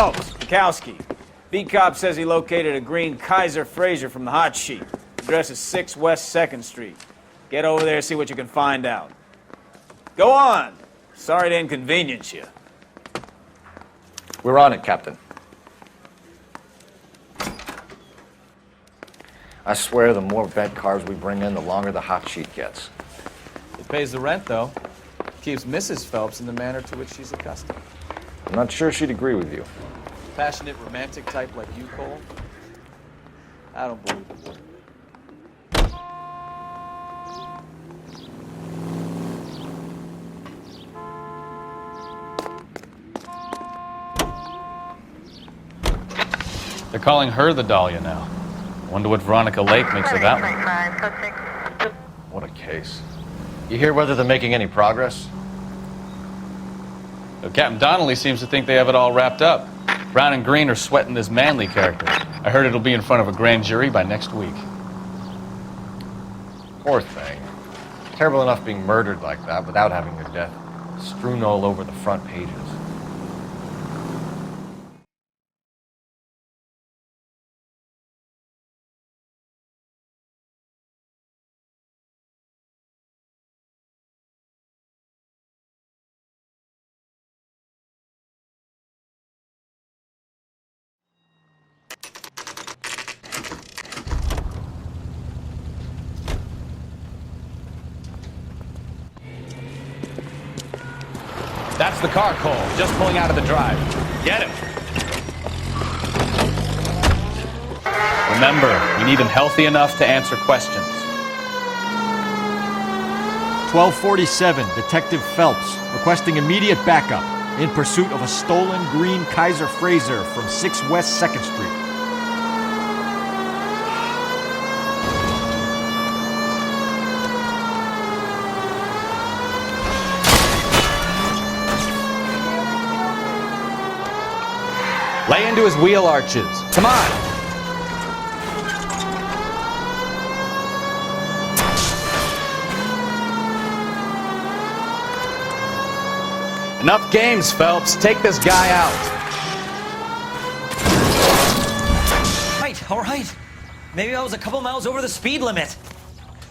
Phelps, Kowski. Beat cop says he located a green Kaiser Fraser from the hot sheet. Address is 6 West 2nd Street. Get over there, see what you can find out. Go on. Sorry to inconvenience you. We're on it, Captain. I swear the more vet cars we bring in, the longer the hot sheet gets. It pays the rent, though. Keeps Mrs. Phelps in the manner to which she's accustomed. I'm not sure she'd agree with you. Passionate, romantic type like you, Cole? I don't believe it. They're calling her the Dahlia now. Wonder what Veronica Lake makes of that one. What a case. You hear whether they're making any progress? Captain Donnelly seems to think they have it all wrapped up. Brown and Green are sweating this Manley character. I heard it'll be in front of a grand jury by next week. Poor thing. Terrible enough being murdered like that without having her death strewn all over the front pages. That's the car, Cole. Just pulling out of the drive. Get him. Remember, we need him healthy enough to answer questions. 1247, Detective Phelps, requesting immediate backup in pursuit of a stolen green Kaiser Fraser from 6 West 2nd Street. Lay into his wheel arches. Come on. Enough games, Phelps. Take this guy out. All right. Maybe I was a couple miles over the speed limit.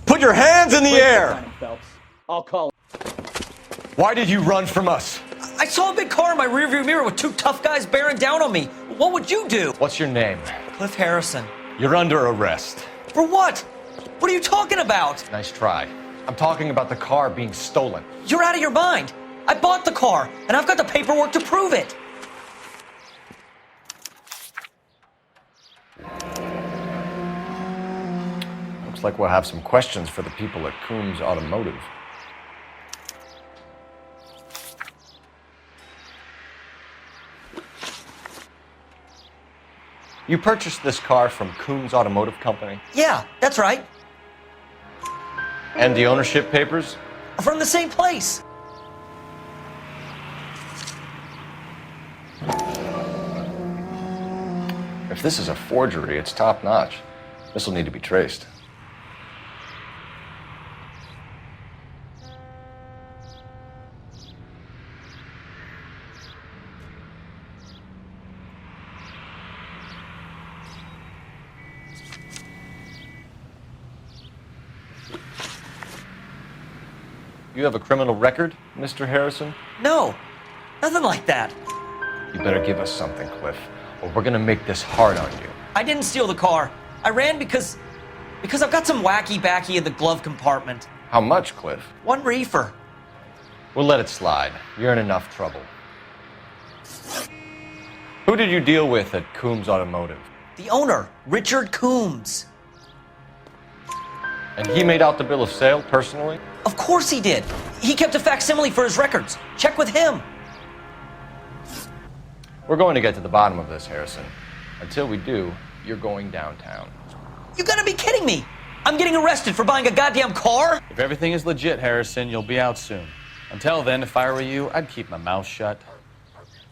Put your hands in the air! Phelps. I'll call. Why did you run from us? I saw a big car in my rearview mirror with 2 tough guys bearing down on me. What would you do? What's your name? Cliff Harrison. You're under arrest. For what? What are you talking about? Nice try. I'm talking about the car being stolen. You're out of your mind. I bought the car, and I've got the paperwork to prove it. Looks like we'll have some questions for the people at Coombs Automotive. You purchased this car from Coombs Automotive Company? Yeah, that's right. And the ownership papers? From the same place. If this is a forgery, it's top-notch. This will need to be traced. You have a criminal record, Mr. Harrison? No, nothing like that. You better give us something, Cliff, or we're gonna make this hard on you. I didn't steal the car. I ran because I've got some wacky backy in the glove compartment. How much, Cliff? 1 reefer. We'll let it slide. You're in enough trouble. Who did you deal with at Coombs Automotive? The owner, Richard Coombs. And he made out the bill of sale personally? Of course he did. He kept a facsimile for his records. Check with him. We're going to get to the bottom of this, Harrison. Until we do, you're going downtown. You gotta be kidding me. I'm getting arrested for buying a goddamn car? If everything is legit, Harrison, you'll be out soon. Until then, if I were you, I'd keep my mouth shut.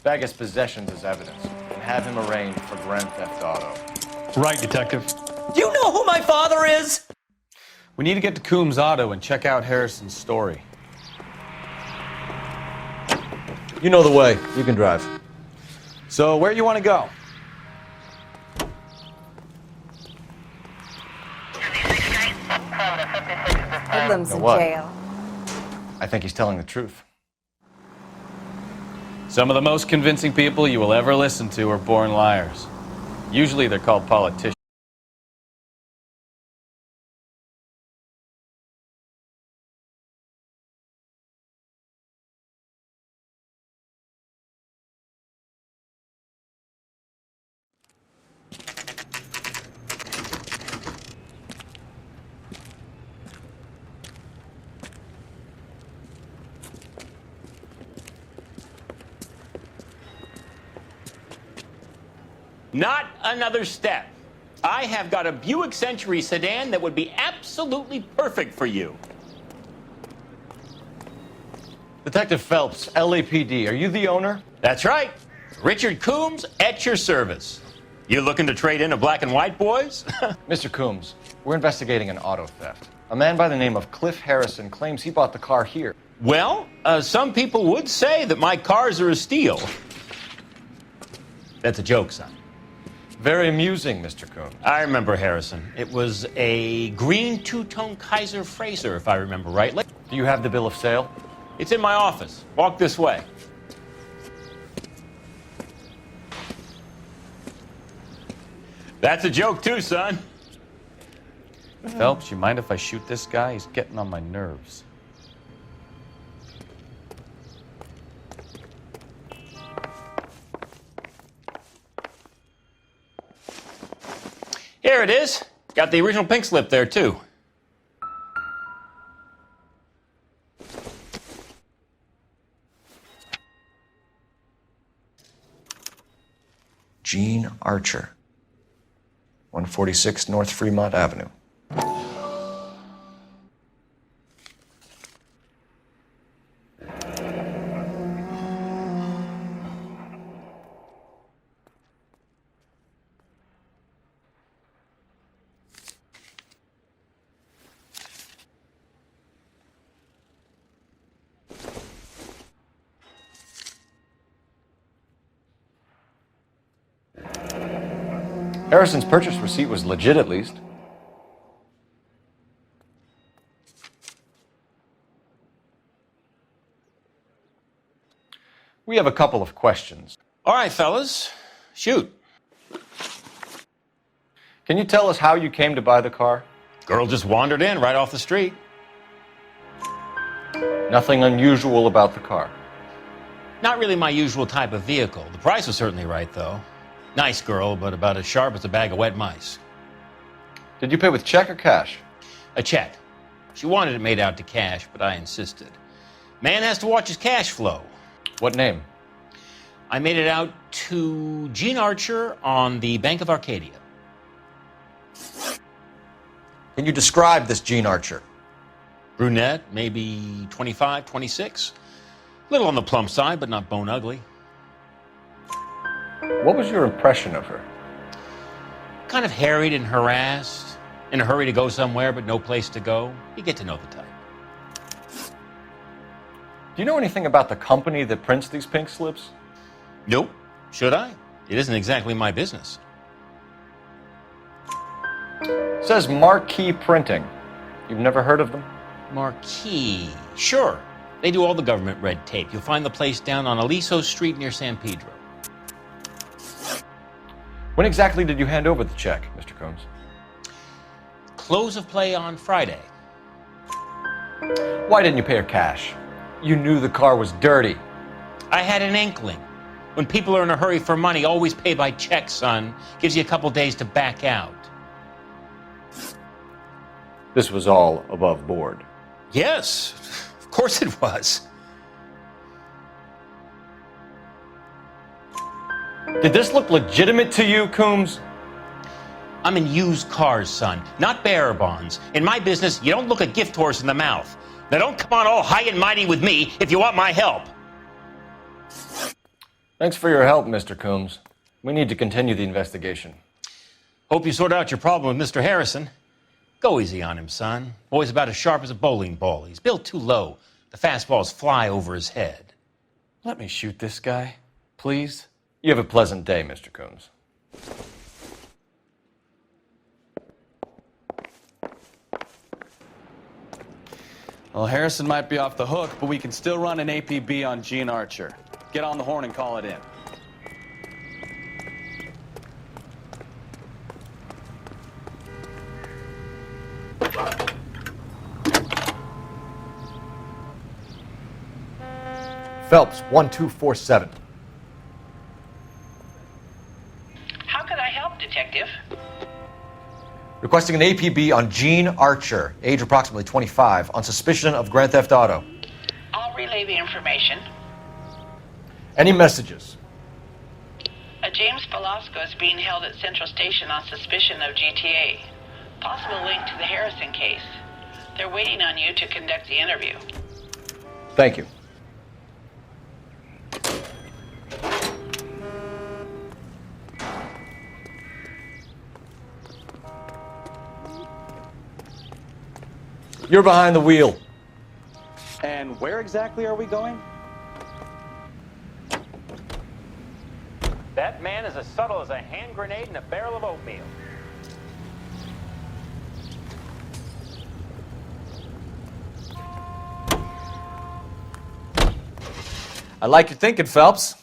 Bag his possessions as evidence and have him arraigned for grand theft auto. Right, Detective. Do you know who my father is? We need to get to Coombs Auto and check out Harrison's story. You know the way. You can drive. So, where you want to go? Hoodlums in what? jail. I think he's telling the truth. Some of the most convincing people you will ever listen to are born liars. Usually they're called politicians. Not another step. I have got a Buick Century sedan that would be absolutely perfect for you. Detective Phelps, LAPD, are you the owner? That's right. Richard Coombs at your service. You looking to trade in a black and white, boys? Mr. Coombs, we're investigating an auto theft. A man by the name of Cliff Harrison claims he bought the car here. Well, some people would say that my cars are a steal. That's a joke, son. Very amusing, Mr. Coombs. I remember Harrison. It was a green two-tone Kaiser Frazer, if I remember right. Do you have the bill of sale? It's in my office. Walk this way. That's a joke too, son. Phelps, you mind if I shoot this guy? He's getting on my nerves. Here it is. Got the original pink slip there, too. Gene Archer, 146 North Fremont Avenue. Harrison's purchase receipt was legit, at least. We have a couple of questions. All right, fellas. Shoot. Can you tell us how you came to buy the car? Girl just wandered in right off the street. Nothing unusual about the car. Not really my usual type of vehicle. The price was certainly right, though. Nice girl, but about as sharp as a bag of wet mice. Did you pay with check or cash? A check. She wanted it made out to cash, but I insisted. Man has to watch his cash flow. What name? I made it out to Gene Archer on the Bank of Arcadia. Can you describe this Gene Archer? Brunette, maybe 25, 26. Little on the plump side, but not bone ugly. What was your impression of her? Kind of harried and harassed, in a hurry to go somewhere but no place to go. You get to know the type. Do you know anything about the company that prints these pink slips? Nope. Should I? It isn't exactly my business. It says Marquee Printing. You've never heard of them? Marquee. Sure. They do all the government red tape. You'll find the place down on Aliso Street near San Pedro. When exactly did you hand over the check, Mr. Combs? Close of play on Friday. Why didn't you pay her cash? You knew the car was dirty. I had an inkling. When people are in a hurry for money, always pay by check, son. Gives you a couple days to back out. This was all above board. Yes, of course it was. Did this look legitimate to you, Coombs? I'm in used cars, son, not bearer bonds. In my business, you don't look a gift horse in the mouth. Now don't come on all high and mighty with me if you want my help. Thanks for your help, Mr. Coombs. We need to continue the investigation. Hope you sort out your problem with Mr. Harrison. Go easy on him, son. Boy's about as sharp as a bowling ball. He's built too low. The fastballs fly over his head. Let me shoot this guy, please. You have a pleasant day, Mr. Coombs. Well, Harrison might be off the hook, but we can still run an APB on Gene Archer. Get on the horn and call it in. Phelps, 1247. How can I help, Detective? Requesting an APB on Gene Archer, age approximately 25, on suspicion of Grand Theft Auto. I'll relay the information. Any messages? A James Velasco is being held at Central Station on suspicion of GTA. Possible link to the Harrison case. They're waiting on you to conduct the interview. Thank you. You're behind the wheel. And where exactly are we going? That man is as subtle as a hand grenade in a barrel of oatmeal. I like your thinking, Phelps.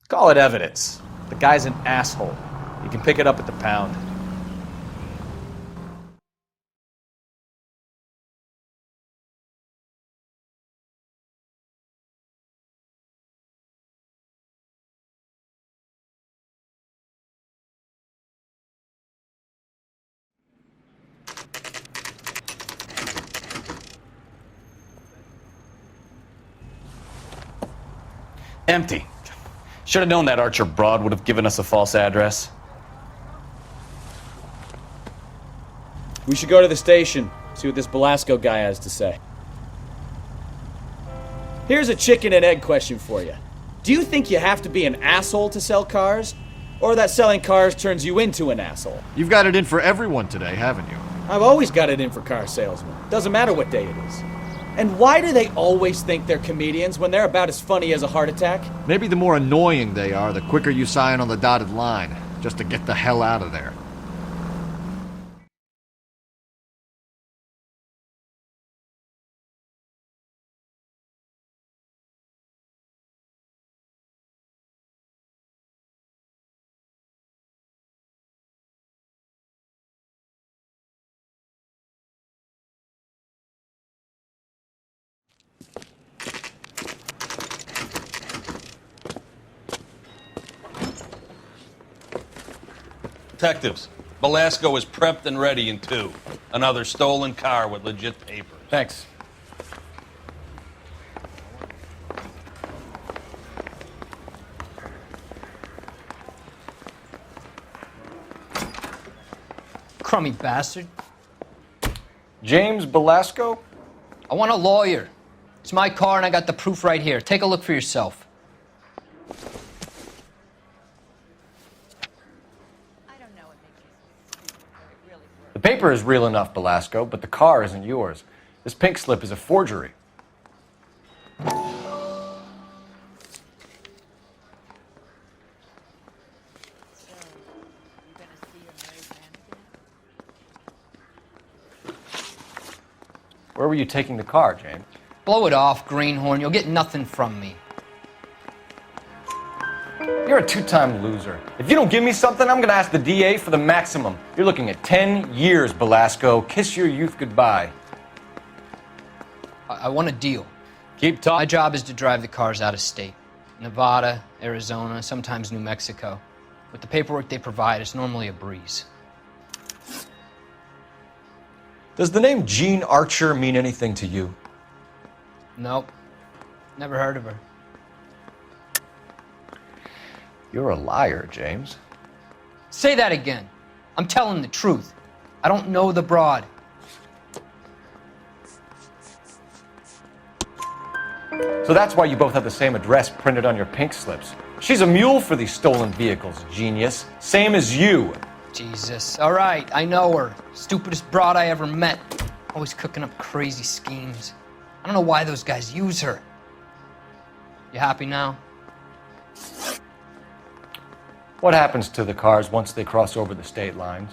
Call it evidence. The guy's an asshole. You can pick it up at the pound. Empty. Should have known that Archer broad would have given us a false address. We should go to the station, see what this Velasco guy has to say. Here's a chicken and egg question for you. Do you think you have to be an asshole to sell cars? Or that selling cars turns you into an asshole? You've got it in for everyone today, haven't you? I've always got it in for car salesmen. Doesn't matter what day it is. And why do they always think they're comedians when they're about as funny as a heart attack? Maybe the more annoying they are, the quicker you sign on the dotted line, just to get the hell out of there. Detectives, Velasco is prepped and ready in 2. Another stolen car with legit papers. Thanks. Crummy bastard. James Velasco? I want a lawyer. It's my car and I got the proof right here. Take a look for yourself. The paper is real enough, Velasco, but the car isn't yours. This pink slip is a forgery. Where were you taking the car, James? Blow it off, greenhorn. You'll get nothing from me. You're a two-time loser. If you don't give me something, I'm gonna ask the DA for the maximum. You're looking at 10 years, Velasco. Kiss your youth goodbye. I want a deal. Keep talking. My job is to drive the cars out of state. Nevada, Arizona, sometimes New Mexico. With the paperwork they provide, it's normally a breeze. Does the name Gene Archer mean anything to you? Nope. Never heard of her. You're a liar, James. Say that again. I'm telling the truth. I don't know the broad. So that's why you both have the same address printed on your pink slips. She's a mule for these stolen vehicles, genius. Same as you. Jesus. All right, I know her. Stupidest broad I ever met. Always cooking up crazy schemes. I don't know why those guys use her. You happy now? What happens to the cars once they cross over the state lines?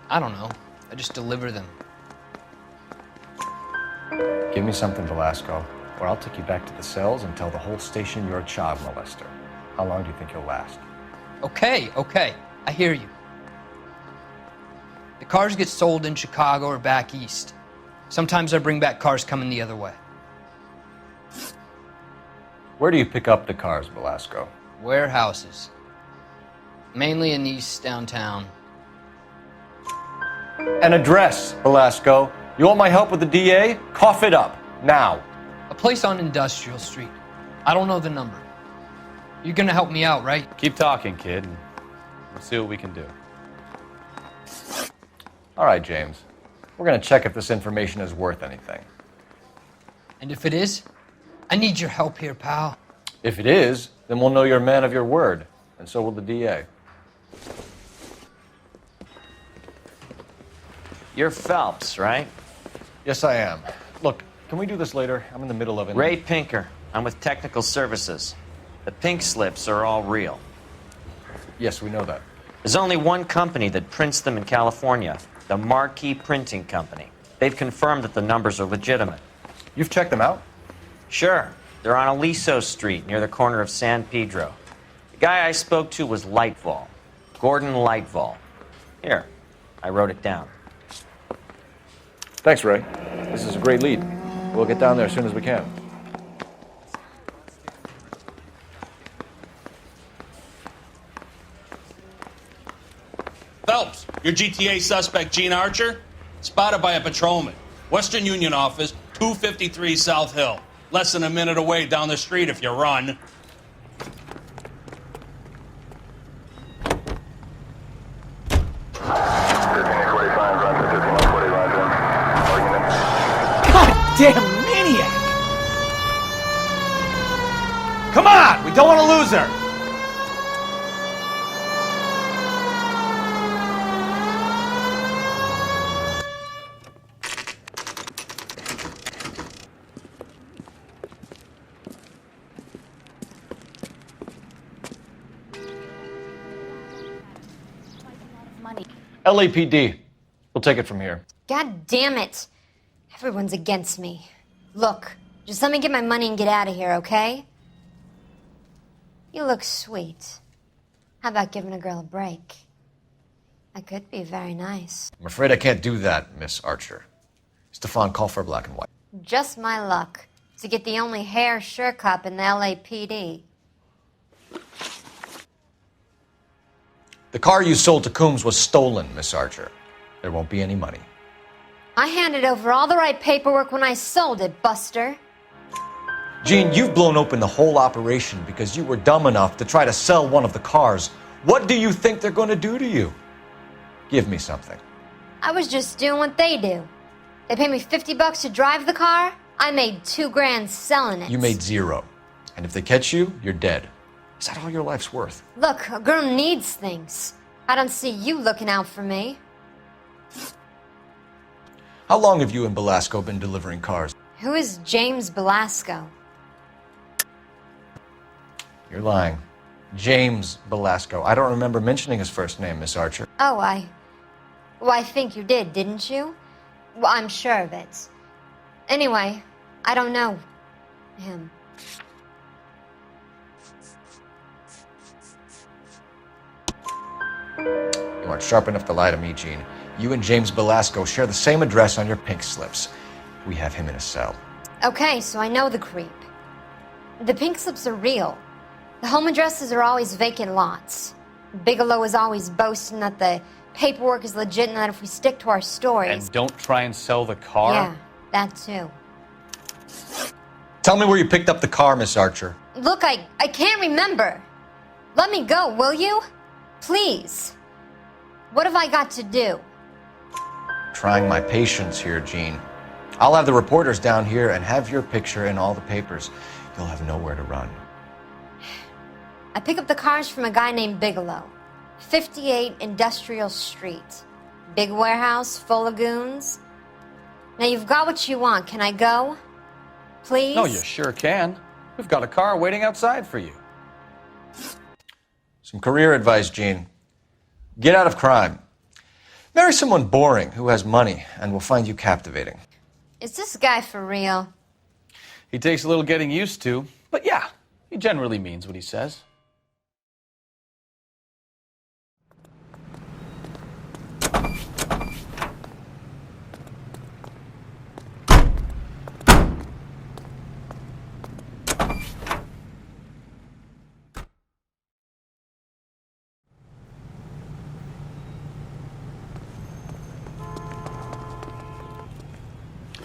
I don't know. I just deliver them. Give me something, Velasco, or I'll take you back to the cells and tell the whole station you're a child molester. How long do you think you'll last? Okay, I hear you. The cars get sold in Chicago or back east. Sometimes I bring back cars coming the other way. Where do you pick up the cars, Velasco? Warehouses. Mainly in East downtown. An address, Velasco. You want my help with the DA? Cough it up, now. A place on Industrial Street. I don't know the number. You're gonna help me out, right? Keep talking, kid, and we'll see what we can do. All right, James. We're gonna check if this information is worth anything. And if it is, I need your help here, pal. If it is, then we'll know you're a man of your word, and so will the DA. You're Phelps, right? Yes, I am. Look, can we do this later? I'm in the middle of it. Ray Pinker. I'm with Technical Services. The pink slips are all real. Yes, we know that. There's only one company that prints them in California, the Marquee Printing Company. They've confirmed that the numbers are legitimate. You've checked them out? Sure. They're on Aliso Street, near the corner of San Pedro. The guy I spoke to was Lightval. Gordon Lightval. Here, I wrote it down. Thanks, Ray. This is a great lead. We'll get down there as soon as we can. Phelps, your GTA suspect, Gene Archer, spotted by a patrolman. Western Union office, 253 South Hill. Less than a minute away down the street if you run. Damn maniac! Come on! We don't want to lose her! LAPD. We'll take it from here. God damn it. Everyone's against me. Look, just let me get my money and get out of here, okay? You look sweet. How about giving a girl a break? I could be very nice. I'm afraid I can't do that, Miss Archer. Stefan, call for black and white. Just my luck to get the only hair sure cop in the LAPD. The car you sold to Coombs was stolen, Miss Archer. There won't be any money. I handed over all the right paperwork when I sold it, Buster. Gene, you've blown open the whole operation because you were dumb enough to try to sell one of the cars. What do you think they're going to do to you? Give me something. I was just doing what they do. They paid me $50 to drive the car. I made $2 grand selling it. You made $0. And if they catch you, you're dead. Is that all your life's worth? Look, a girl needs things. I don't see you looking out for me. How long have you and Belasco been delivering cars? Who is James Belasco? You're lying. James Belasco. I don't remember mentioning his first name, Miss Archer. Oh, I think you did, didn't you? Well, I'm sure of it. Anyway, I don't know him. You aren't sharp enough to lie to me, Gene. You and James Belasco share the same address on your pink slips. We have him in a cell. Okay, so I know the creep. The pink slips are real. The home addresses are always vacant lots. Bigelow is always boasting that the paperwork is legit and that if we stick to our stories... And don't try and sell the car? Yeah, that too. Tell me where you picked up the car, Miss Archer. Look, I can't remember. Let me go, will you? Please. What have I got to do? Trying my patience here, Gene. I'll have the reporters down here and have your picture in all the papers. You'll have nowhere to run. I pick up the cars from a guy named Bigelow. 58 Industrial Street. Big warehouse, full of goons. Now you've got what you want. Can I go? Please? No, you sure can. We've got a car waiting outside for you. Some career advice, Gene. Get out of crime. Marry someone boring who has money and will find you captivating. Is this guy for real? He takes a little getting used to, but yeah, he generally means what he says.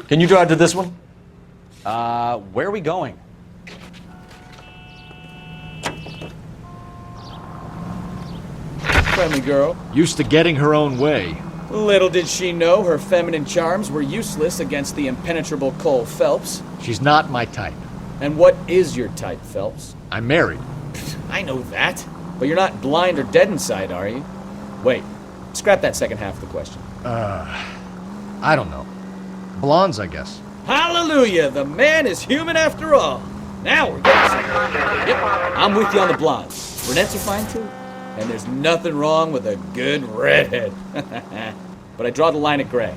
Can you drive to this one? Where are we going? Friendly girl. Used to getting her own way. Little did she know her feminine charms were useless against the impenetrable Cole Phelps. She's not my type. And what is your type, Phelps? I'm married. I know that. But you're not blind or dead inside, are you? Wait, scrap that second half of the question. I don't know. Blondes, I guess. Hallelujah! The man is human after all. Now we're getting somewhere. Yep, I'm with you on the blondes. Brunettes are fine too. And there's nothing wrong with a good redhead. But I draw the line at gray.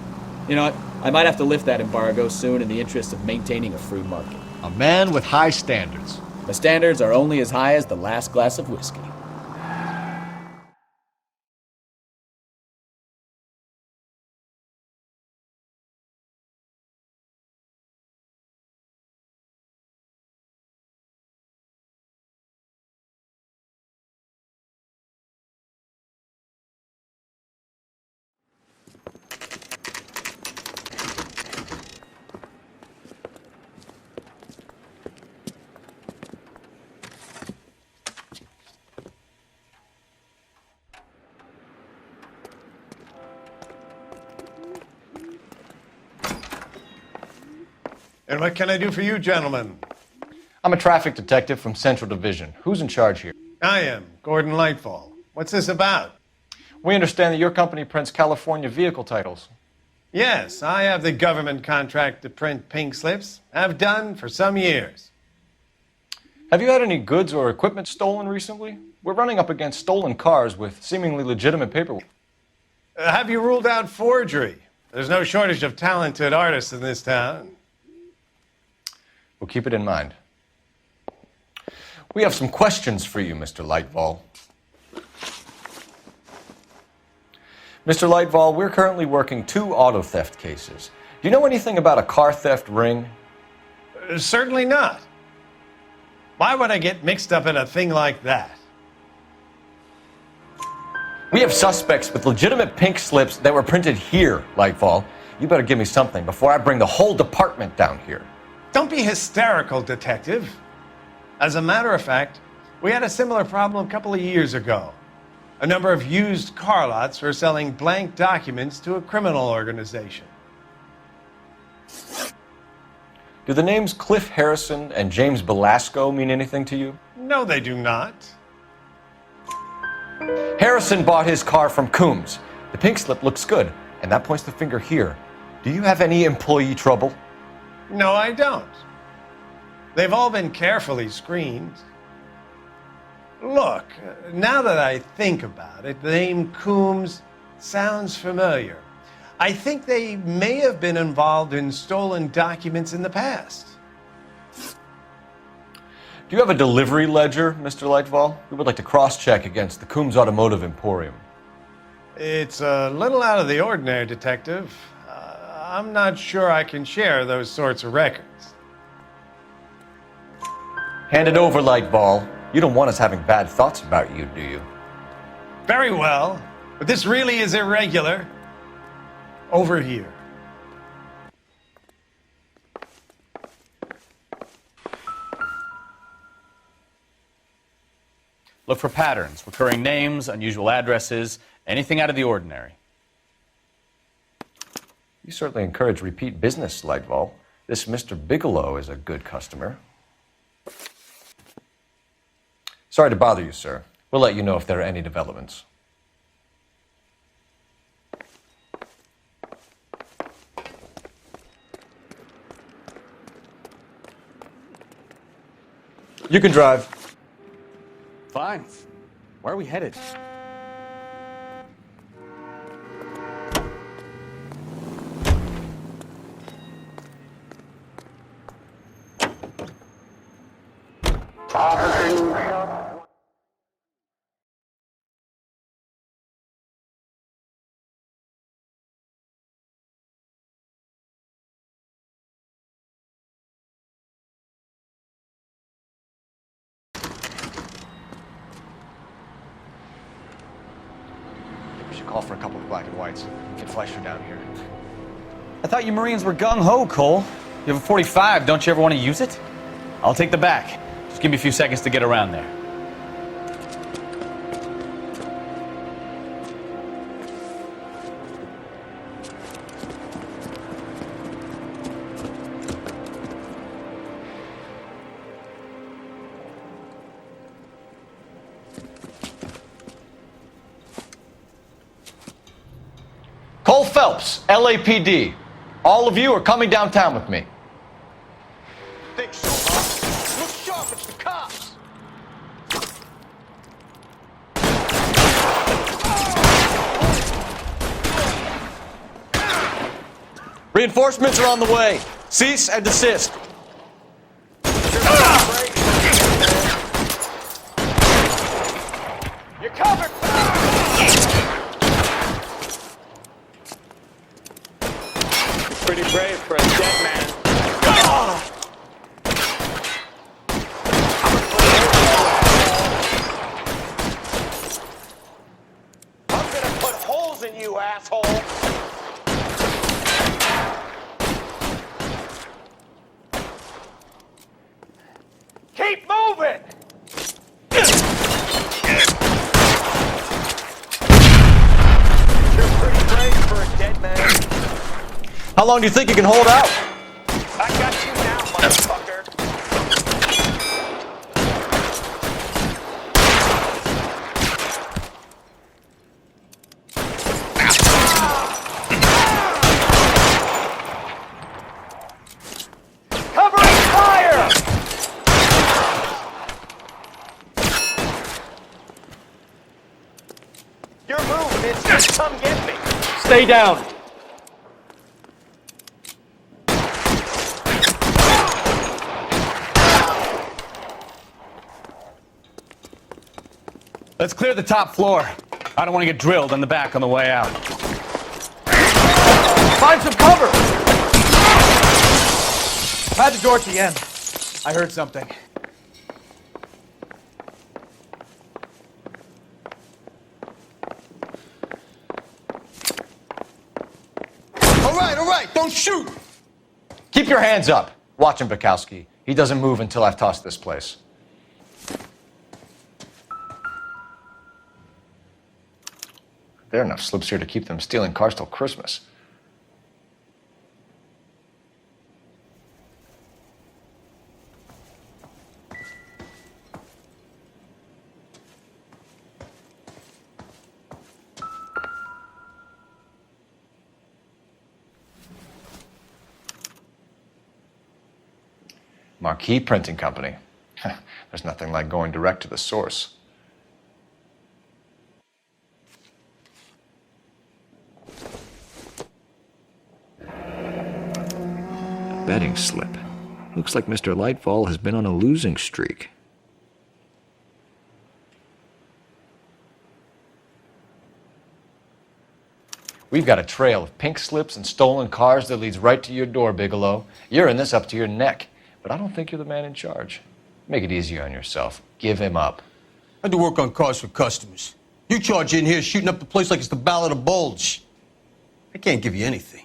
You know what? I might have to lift that embargo soon in the interest of maintaining a free market. A man with high standards. The standards are only as high as the last glass of whiskey. And what can I do for you, gentlemen? I'm a traffic detective from Central Division. Who's in charge here? I am, Gordon Lightfall. What's this about? We understand that your company prints California vehicle titles. Yes, I have the government contract to print pink slips. I've done for some years. Have you had any goods or equipment stolen recently? We're running up against stolen cars with seemingly legitimate paperwork. Have you ruled out forgery? There's no shortage of talented artists in this town. We'll keep it in mind. We have some questions for you, Mr. Lightfall. Mr. Lightfall, we're currently working 2 auto theft cases. Do you know anything about a car theft ring? Certainly not. Why would I get mixed up in a thing like that? We have suspects with legitimate pink slips that were printed here, Lightfall. You better give me something before I bring the whole department down here. Don't be hysterical, detective. As a matter of fact, we had a similar problem a couple of years ago. A number of used car lots were selling blank documents to a criminal organization. Do the names Cliff Harrison and James Belasco mean anything to you? No, they do not. Harrison bought his car from Coombs. The pink slip looks good, and that points the finger here. Do you have any employee trouble? No, I don't. They've all been carefully screened. Look, now that I think about it, the name Coombs sounds familiar. I think they may have been involved in stolen documents in the past. Do you have a delivery ledger, Mr. Lightfall? We would like to cross-check against the Coombs Automotive Emporium. It's a little out of the ordinary, Detective. I'm not sure I can share those sorts of records. Hand it over, Lightfall. You don't want us having bad thoughts about you, do you? Very well, but this really is irregular. Over here. Look for patterns, recurring names, unusual addresses, anything out of the ordinary. You certainly encourage repeat business, Lightfall. This Mr. Bigelow is a good customer. Sorry to bother you, sir. We'll let you know if there are any developments. You can drive. Fine. Where are we headed? We should call for a couple of black and whites. Get Fleischer down here. I thought you Marines were gung-ho, Cole. You have a 45. Don't you ever want to use it? I'll take the back. Just give me a few seconds to get around there. Cole Phelps, LAPD. All of you are coming downtown with me. Think so, huh? Look sharp, it's the cops. Reinforcements are on the way. Cease and desist. You're covered. Pretty brave for a dead man. I'm gonna put holes in you, asshole. Keep moving. You're pretty brave for a dead man. How long do you think you can hold out? I got you now, motherfucker. Covering fire! You're moving, it's just come get me. Stay down. Let's clear the top floor. I don't want to get drilled in the back on the way out. Find some cover! I had the door at the end. I heard something. All right, don't shoot! Keep your hands up. Watch him, Bukowski. He doesn't move until I've tossed this place. There are enough slips here to keep them stealing cars till Christmas. Marquee Printing Company. There's nothing like going direct to the source. Betting slip. Looks like Mr. Lightfall has been on a losing streak. We've got a trail of pink slips and stolen cars that leads right to your door, Bigelow. You're in this up to your neck, but I don't think you're the man in charge. Make it easier on yourself. Give him up. I do work on cars for customers. You charge in here shooting up the place like it's the Ballad of Bulge. I can't give you anything.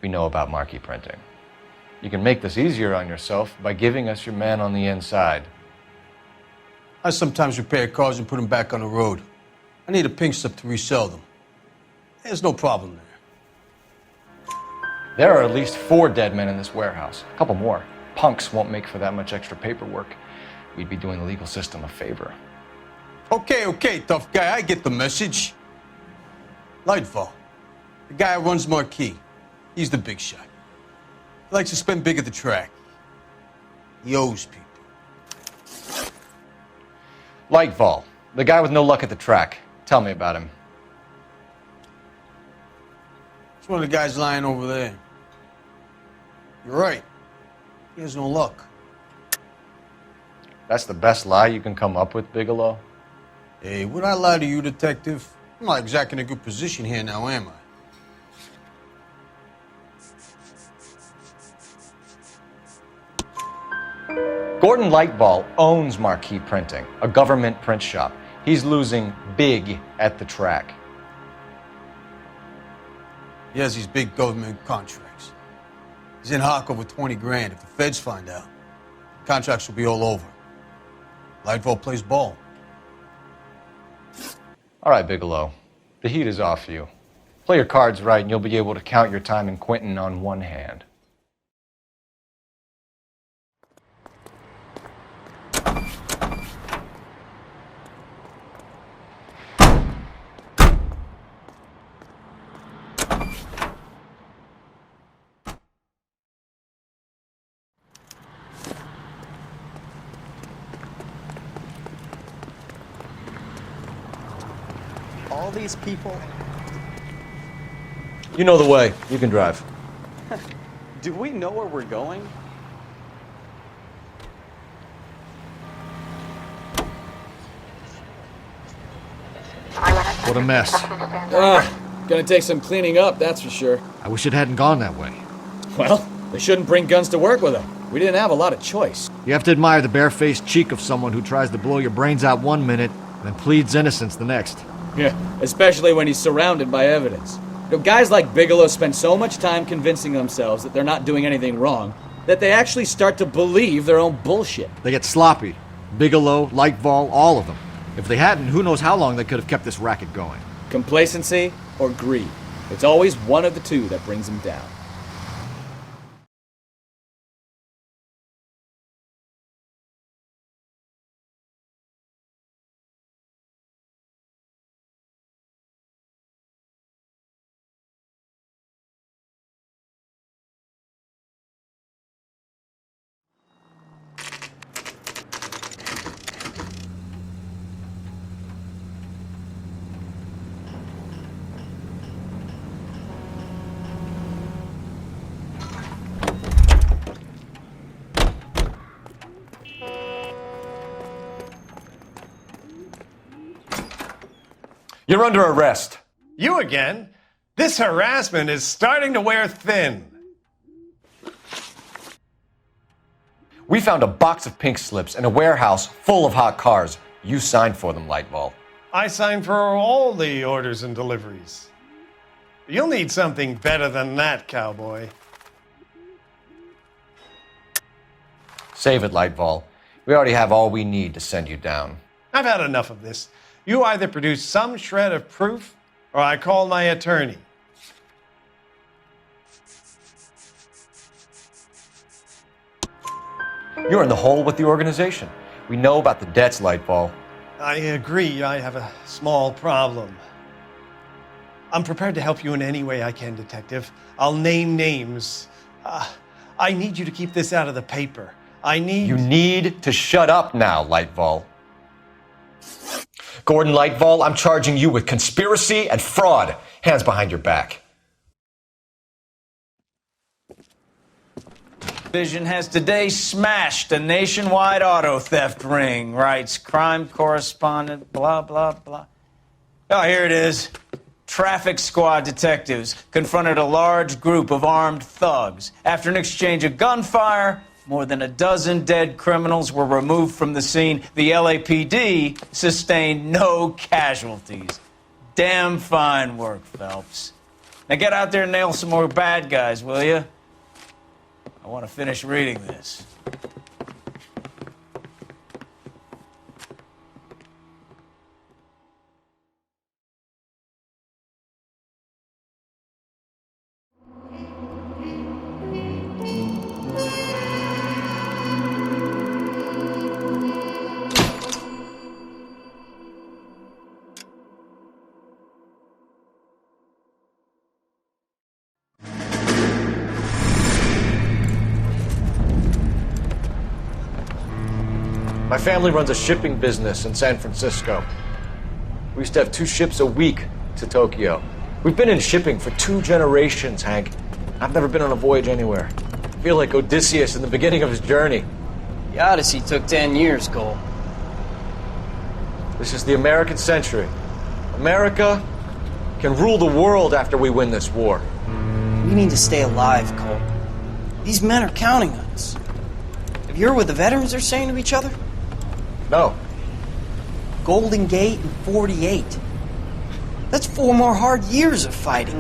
We know about Marquee Printing. You can make this easier on yourself by giving us your man on the inside. I sometimes repair cars and put them back on the road. I need a pink slip to resell them. There's no problem there. There are at least 4 dead men in this warehouse. A couple more. Punks won't make for that much extra paperwork. We'd be doing the legal system a favor. Okay, tough guy, I get the message. Lightfall, the guy who runs Marquee. He's the big shot. He likes to spend big at the track. He owes people. Lightfall, the guy with no luck at the track. Tell me about him. It's one of the guys lying over there. You're right. He has no luck. That's the best lie you can come up with, Bigelow? Hey, would I lie to you, detective? I'm not exactly in a good position here now, am I? Gordon Lightfall owns Marquee Printing, a government print shop. He's losing big at the track. He has these big government contracts. He's in hock over 20 grand. If the feds find out, contracts will be all over. Lightfall plays ball. All right, Bigelow. The heat is off you. Play your cards right and you'll be able to count your time in Quentin on one hand. All these people. You know the way. You can drive. Do we know where we're going? What a mess. Gonna take some cleaning up, that's for sure. I wish it hadn't gone that way. Well, they shouldn't bring guns to work with them. We didn't have a lot of choice. You have to admire the barefaced cheek of someone who tries to blow your brains out one minute and then pleads innocence the next. Yeah, especially when he's surrounded by evidence. You know, guys like Bigelow spend so much time convincing themselves that they're not doing anything wrong that they actually start to believe their own bullshit. They get sloppy. Bigelow, Lightfall, all of them. If they hadn't, who knows how long they could have kept this racket going. Complacency or greed. It's always one of the two that brings them down. You're under arrest. You again? This harassment is starting to wear thin. We found a box of pink slips in a warehouse full of hot cars. You signed for them, Lightfall. I signed for all the orders and deliveries. You'll need something better than that, cowboy. Save it, Lightfall. We already have all we need to send you down. I've had enough of this. You either produce some shred of proof, or I call my attorney. You're in the hole with the organization. We know about the debts, Lightfall. I agree, I have a small problem. I'm prepared to help you in any way I can, Detective. I'll name names. I need you to keep this out of the paper. You need to shut up now, Lightfall. Gordon Lightfall, I'm charging you with conspiracy and fraud. Hands behind your back. Vision has today smashed a nationwide auto theft ring, writes crime correspondent, blah, blah, blah. Oh, here it is. Traffic squad detectives confronted a large group of armed thugs. After an exchange of gunfire, more than a dozen dead criminals were removed from the scene. The LAPD sustained no casualties. Damn fine work, Phelps. Now get out there and nail some more bad guys, will you? I want to finish reading this. My family runs a shipping business in San Francisco. We used to have 2 ships a week to Tokyo. We've been in shipping for 2 generations, Hank. I've never been on a voyage anywhere. I feel like Odysseus in the beginning of his journey. The Odyssey took 10 years, Cole. This is the American century. America can rule the world after we win this war. We need to stay alive, Cole. These men are counting on us. Have you heard what the veterans are saying to each other? No. Golden Gate and 48. That's 4 more hard years of fighting.